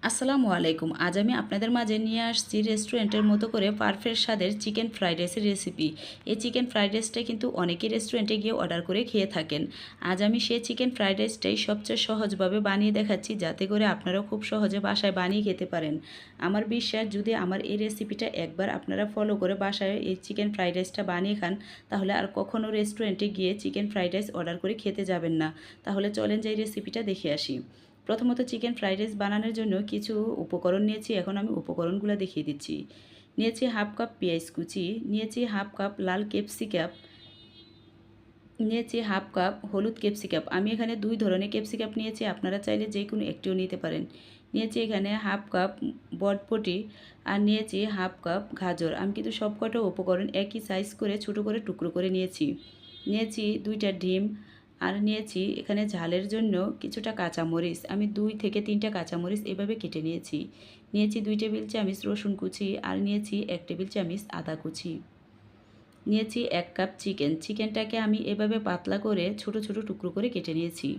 আসসালামু আলাইকুম। আজ আমি আপনাদের মাঝে নিয়ে আসছি রেস্টুরেন্টের মতো করে পারফেক্ট স্বাদের চিকেন ফ্রাইড রাইসের রেসিপি। এই চিকেন ফ্রাইড রাইসটা কিন্তু অনেকেই রেস্টুরেন্টে গিয়ে অর্ডার করে খেয়ে থাকেন। আজ আমি সেই চিকেন ফ্রাইড রাইসটাই সবচেয়ে সহজভাবে বানিয়ে দেখাচ্ছি, যাতে করে আপনারাও খুব সহজে বাসায় বানিয়ে খেতে পারেন। আমার বিশ্বাস, যদি আমার এই রেসিপিটা একবার আপনারা ফলো করে বাসায় এই চিকেন ফ্রাইড রাইসটা বানিয়ে খান, তাহলে আর কখনও রেস্টুরেন্টে গিয়ে চিকেন ফ্রাইড রাইস অর্ডার করে খেতে যাবেন না। তাহলে চলেন যে এই রেসিপিটা দেখে আসি। প্রথমত চিকেন ফ্রাইড রাইস বানানোর জন্য কিছু উপকরণ নিয়েছি। এখন আমি উপকরণগুলো দেখিয়ে দিচ্ছি। নিয়েছি হাফ কাপ পেঁয়াজ কুচি, নিয়েছি হাফ কাপ লাল ক্যাপসিকাম, নিয়েছি হাফ কাপ হলুদ ক্যাপসিকাম। আমি এখানে দুই ধরনের ক্যাপসিকাম নিয়েছি, আপনারা চাইলে যে কোনো একটিও নিতে পারেন। নিয়েছি এখানে হাফ কাপ বটবটি, আর নিয়েছি হাফ কাপ গাজর। আমি কিন্তু সবকটা উপকরণ একই সাইজ করে ছোটো করে টুকরো করে নিয়েছি। নিয়েছি দুইটা ডিম, আর নিয়েছি এখানে ঝালের জন্য কিছুটা কাঁচামরিচ। আমি 2 থেকে 3টা কাঁচামরিচ এভাবে কেটে নিয়েছি। নিয়েছি 2 টেবিল চামচ রসুন কুচি, আর নিয়েছি 1 টেবিল চামচ আদা কুচি। নিয়েছি 1 কাপ চিকেন। চিকেনটাকে আমি এভাবে পাতলা করে ছোট ছোট টুকরো করে কেটে নিয়েছি।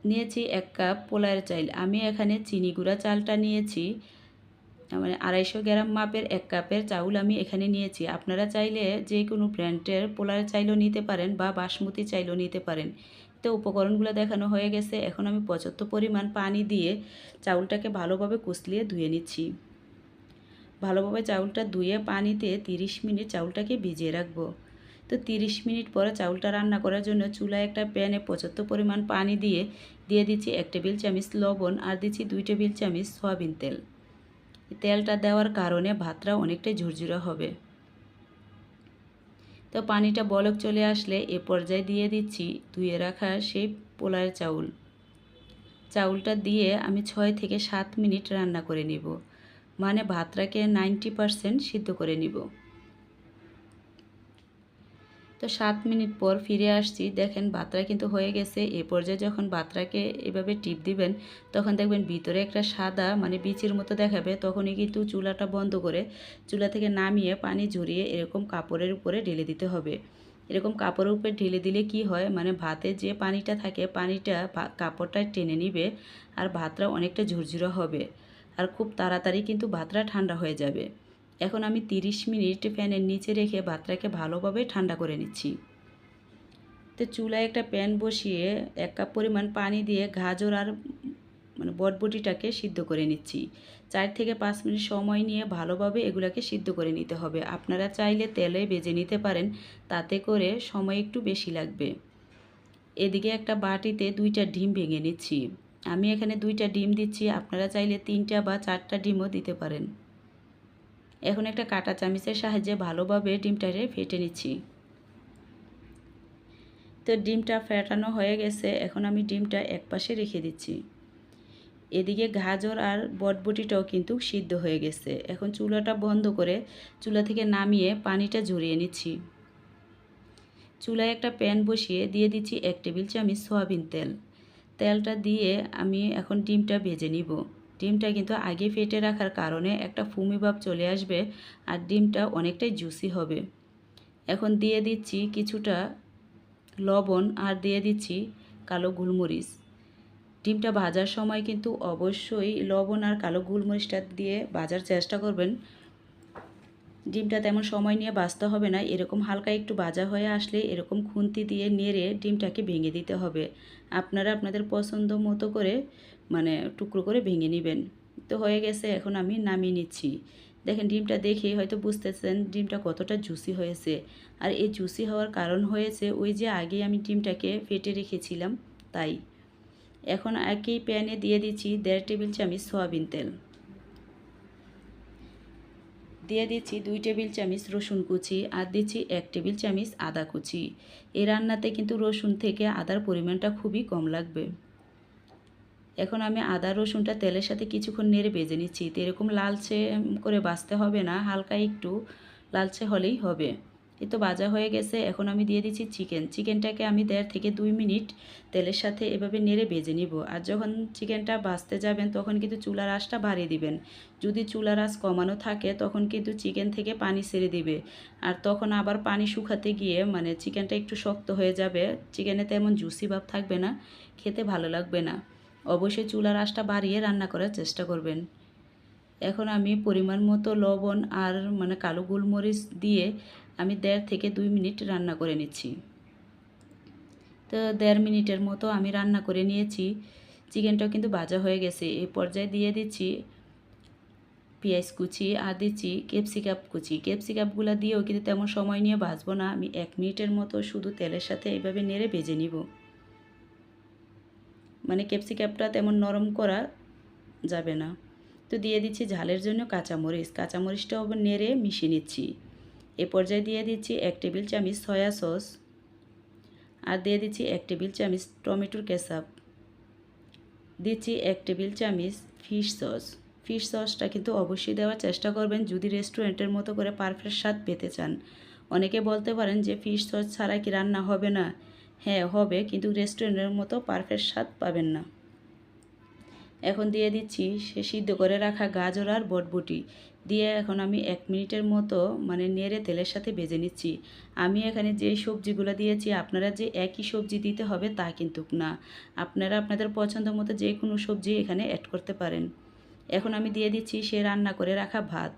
নিয়েছি 1 কাপ পোলার চাল। আমি এখানে চিনি গুঁড়া চালটা নিয়েছি, মানে 250 গ্রাম মাপের 1 কাপের চাউল আমি এখানে নিয়েছি। আপনারা চাইলে যে কোনো ব্র্যান্ডের পোলার চাইলও নিতে পারেন বা বাসমতি চাইলও নিতে পারেন। তো উপকরণগুলো দেখানো হয়ে গেছে। এখন আমি পর্যাপ্ত পরিমাণ পানি দিয়ে চাউলটাকে ভালোভাবে কুচলিয়ে ধুয়ে নিচ্ছি। ভালোভাবে চাউলটা ধুয়ে পানিতে 30 মিনিট চাউলটাকে ভিজিয়ে রাখবো। তো 30 মিনিট পরে চাউলটা রান্না করার জন্য চুলায় একটা প্যানে পর্যাপ্ত পরিমাণ পানি দিয়ে দিচ্ছি 1 টেবিল চামচ লবণ, আর দিচ্ছি 2 টেবিল চামচ সয়াবিন তেল। তেলটা দেওয়ার কারণে ভাতটা অনেকটাই ঝুরঝুরে হবে। তো পানিটা বলক চলে আসলে এ পর্যায়ে দিয়ে দিচ্ছি ধুয়ে রাখা সেই পোলার চাউল। চাউলটা দিয়ে আমি 6 থেকে 7 মিনিট রান্না করে নিব, মানে ভাতটাকে 90% সিদ্ধ করে নিব। তো 7 মিনিট পর ফিরে আসছি। দেখেন ভাতটা কিন্তু হয়ে গেছে। এ পর্যায়ে যখন ভাতটাকে এভাবে টিপ দিবেন, তখন দেখবেন ভিতরে একটা সাদা মানে বিচির মতো দেখাবে। তখনই কিন্তু চুলাটা বন্ধ করে চুলা থেকে নামিয়ে পানি ঝরিয়ে এরকম কাপড়ের উপরে ঢেলে দিতে হবে। এরকম কাপড়ের উপরে ঢেলে দিলে কি হয়, মানে ভাতে যে পানিটা থাকে পানিটা কাপড়টা টেনে নিবে, আর ভাতটা অনেকটা ঝুরঝুরা হবে, আর খুব তাড়াতাড়ি কিন্তু ভাতটা ঠান্ডা হয়ে যাবে। এখন আমি 30 মিনিট ফ্যানের নিচে রেখে ভাতটাকে ভালোভাবে ঠান্ডা করে নিচ্ছি। তো চুলায় একটা প্যান বসিয়ে 1 কাপ পরিমাণ পানি দিয়ে গাজর আর মানে বটবটিটাকে সিদ্ধ করে নিচ্ছি। 4 থেকে 5 মিনিট সময় নিয়ে ভালোভাবে এগুলাকে সিদ্ধ করে নিতে হবে। আপনারা চাইলে তেলে ভেজে নিতে পারেন, তাতে করে সময় একটু বেশি লাগবে। এদিকে একটা বাটিতে 2টা ডিম ভেঙে নিচ্ছি। আমি এখানে 2টা ডিম দিচ্ছি, আপনারা চাইলে 3টা বা 4টা ডিমও দিতে পারেন। এখন একটা কাঁটা চামচের সাহায্যে ভালোভাবে ডিমটাকে ফেটে নিচ্ছি। তো ডিমটা ফেটানো হয়ে গেছে। এখন আমি ডিমটা একপাশে রেখে দিচ্ছি। এদিকে গাজর আর বটবটিটাও কিন্তু সিদ্ধ হয়ে গেছে। এখন চুলাটা বন্ধ করে চুলা থেকে নামিয়ে পানিটা ঝরিয়ে নিচ্ছি। চুলায় একটা প্যান বসিয়ে দিয়ে দিচ্ছি 1 টেবিল চামচ সয়াবিন তেল। তেলটা দিয়ে আমি এখন ডিমটা ভেজে নিব। ডিমটা কিন্তু আগে ফেটে রাখার কারণে একটা ফুমি ভাব চলে আসবে, আর ডিমটা অনেকটাই জুসি হবে। এখন দিয়ে দিচ্ছি কিছুটা লবণ, আর দিয়ে দিচ্ছি কালো গোলমরিচ। ডিমটা ভাজার সময় কিন্তু অবশ্যই লবণ আর কালো গোলমরিচটা দিয়ে ভাজার চেষ্টা করবেন। ডিমটা তেমন সময় নিয়ে ভাজতে হবে না, এরকম হালকা একটু ভাজা হয়ে আসলে এরকম খুন্তি দিয়ে নেড়ে ডিমটাকে ভেঙে দিতে হবে। আপনারা আপনাদের পছন্দ মতো করে মানে টুকরো করে ভেঙে নেবেন। তো হয়ে গেছে, এখন আমি নামিয়ে নিচ্ছি। দেখেন ডিমটা দেখে হয়তো বুঝতেছেন ডিমটা কতটা জুসি হয়েছে। আর এই জুসি হওয়ার কারণ হয়েছে ওই যে আগে আমি ডিমটাকে ফেটে রেখেছিলাম, তাই। এখন একই প্যানে দিয়ে দিচ্ছি 1.5 টেবিল চামচ সয়াবিন তেল। দিয়ে দিচ্ছি 2 টেবিল চামচ রসুন কুচি, আর দিচ্ছি 1 টেবিল চামচ আদা কুচি। এই রান্নাতে কিন্তু রসুন থেকে আদার পরিমাণটা খুবই কম লাগবে। এখন আমি আদা রসুনটা তেলের সাথে কিছুক্ষণ নেড়ে ভেজে নিচ্ছি। তো এরকম লালচে করে ভাজতে হবে না, হালকা একটু লালচে হলেই হবে। এই তো ভাজা হয়ে গেছে। এখন আমি দিয়ে দিচ্ছি চিকেনটাকে আমি 1.5 থেকে 2 মিনিট তেলের সাথে এভাবে নেড়ে ভেজে নিব। আর যখন চিকেনটা ভাজতে যাবেন তখন কিন্তু চুলার আঁচটা বাড়িয়ে দিবেন। যদি চুলার আঁচ কমানো থাকে তখন কিন্তু চিকেন থেকে পানি ছেড়ে দিবে, আর তখন আবার পানি শুকাতে গিয়ে মানে চিকেনটা একটু শক্ত হয়ে যাবে, চিকেনে তেমন জুসি ভাব থাকবে না, খেতে ভালো লাগবে না। অবশ্যই চুলার আঁচটা বাড়িয়ে রান্না করার চেষ্টা করবেন। এখন আমি পরিমাণ মতো লবণ আর কালো গোলমরিচ দিয়ে আমি 1.5 থেকে 2 মিনিট রান্না করে নিচ্ছি। তো 1.5 মিনিটের মতো আমি রান্না করে নিয়েছি। চিকেনটাও কিন্তু ভাজা হয়ে গেছে। এই পর্যায়ে দিয়ে দিচ্ছি পেঁয়াজ কুচি আর দিচ্ছি ক্যাপসিকাম কুচি। ক্যাপসিকামগুলো দিয়েও কিন্তু তেমন সময় নিয়ে ভাজবো না, আমি 1 মিনিটের মতো শুধু তেলের সাথে এইভাবে নেড়ে ভেজে নিব। ক্যাপসিকামটা তেমন নরম করা যাবে না। তো দিয়ে দিচ্ছি ঝালের জন্য কাঁচামরিচ। কাঁচামরিচটাও নেড়ে মিশিয়ে নিচ্ছি। এ পর্যায়ে দিয়ে দিচ্ছি 1 টেবিল চামচ সয়া সস আর দিয়ে দিচ্ছি 1 টেবিল চামচ টমেটোর কেচাপ। দিচ্ছি 1 টেবিল চামচ ফিশ সস। ফিশ সসটা কিন্তু অবশ্যই দেওয়ার চেষ্টা করবেন যদি রেস্টুরেন্টের মতো করে পারফেক্ট স্বাদ পেতে চান। অনেকে বলতে পারেন যে ফিশ সস ছাড়া কি রান্না হবে না? হ্যাঁ হবে, কিন্তু রেস্টুরেন্টের মতো পারফেক্ট স্বাদ পাবেন না। এখন দিয়ে দিচ্ছি সে সিদ্ধ করে রাখা গাজর আর বটবটি দিয়ে এখন আমি 1 মিনিটের মতো নেড়ে তেলের সাথে ভেজে নিচ্ছি। আমি এখানে যে সবজিগুলো দিয়েছি আপনারা যে একই সবজি দিতে হবে তা কিন্তু না, আপনারা আপনাদের পছন্দ মতো যে কোনো সবজি এখানে অ্যাড করতে পারেন। এখন আমি দিয়ে দিচ্ছি সে রান্না করে রাখা ভাত।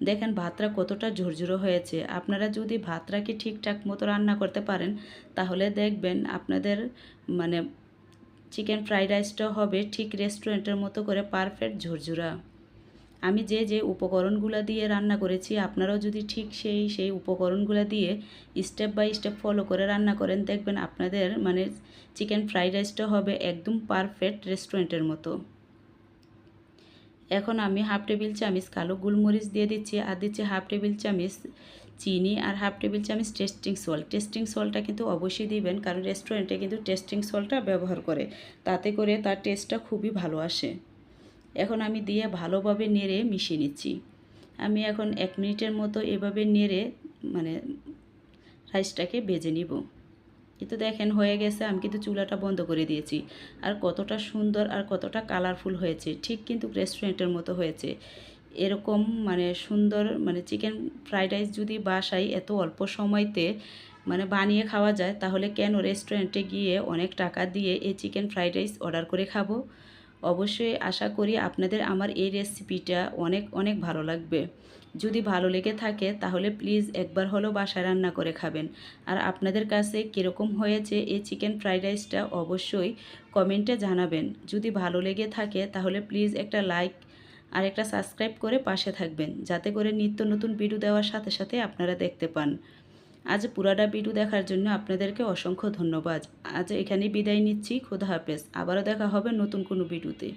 দেখেন ভাতটা কতটা ঝরঝরো হয়েছে। আপনারা যদি ভাতটাকে ঠিকঠাক মতো রান্না করতে পারেন তাহলে দেখবেন আপনাদের মানে চিকেন ফ্রাইড রাইসটা হবে ঠিক রেস্টুরেন্টের মতো করে পারফেক্ট ঝরঝরা। আমি যে উপকরণগুলো দিয়ে রান্না করেছি আপনারাও যদি ঠিক সেই উপকরণগুলো দিয়ে স্টেপ বাই স্টেপ ফলো করে রান্না করেন দেখবেন আপনাদের চিকেন ফ্রাইড রাইসটা হবে একদম পারফেক্ট রেস্টুরেন্টের মতো। এখন আমি 1/2 টেবিল চামচ কালো গোলমরিচ দিয়ে দিচ্ছি আর দিচ্ছি 1/2 টেবিল চামচ চিনি আর 1/2 টেবিল চামচ টেস্টিং সল্ট। টেস্টিং সল্টটা কিন্তু অবশ্যই দিবেন, কারণ রেস্টুরেন্টে কিন্তু টেস্টিং সল্টটা ব্যবহার করে, তাতে করে তার টেস্টটা খুবই ভালো আসে। এখন আমি দিয়ে ভালোভাবে নেড়ে মিশিয়ে নিচ্ছি। আমি এখন 1 মিনিটের মতো এভাবে নেড়ে রাইসটাকে ভেজে নিব। কিন্তু দেখেন হয়ে গেছে, আমি কিন্তু চুলাটা বন্ধ করে দিয়েছি। আর কতটা সুন্দর আর কতটা কালারফুল হয়েছে, ঠিক কিন্তু রেস্টুরেন্টের মতো হয়েছে। এরকম সুন্দর চিকেন ফ্রাইড রাইস যদি বাসায় এত অল্প সময়তে বানিয়ে খাওয়া যায় তাহলে কেন রেস্টুরেন্টে গিয়ে অনেক টাকা দিয়ে এই চিকেন ফ্রাইড রাইস অর্ডার করে খাবো। অবশ্যই আশা করি আপনাদের আমার এই রেসিপিটা অনেক অনেক ভালো লাগবে। যদি ভালো লেগে থাকে তাহলে প্লিজ একবার হলেও বাসায় রান্না করে খাবেন। আর আপনাদের কাছে কীরকম হয়েছে এই চিকেন ফ্রাইড রাইসটা অবশ্যই কমেন্টে জানাবেন। যদি ভালো লেগে থাকে তাহলে প্লিজ একটা লাইক আর একটা সাবস্ক্রাইব করে পাশে থাকবেন, যাতে করে নিত্য নতুন ভিডিও দেওয়ার সাথে সাথে আপনারা দেখতে পান। আজ পুরাটা ভিডিও দেখার জন্য আপনাদেরকে অসংখ্য ধন্যবাদ। আজ এখানেই বিদায় নিচ্ছি। খোদা হাফেজ। আবারও দেখা হবে নতুন কোনো ভিডিওতে।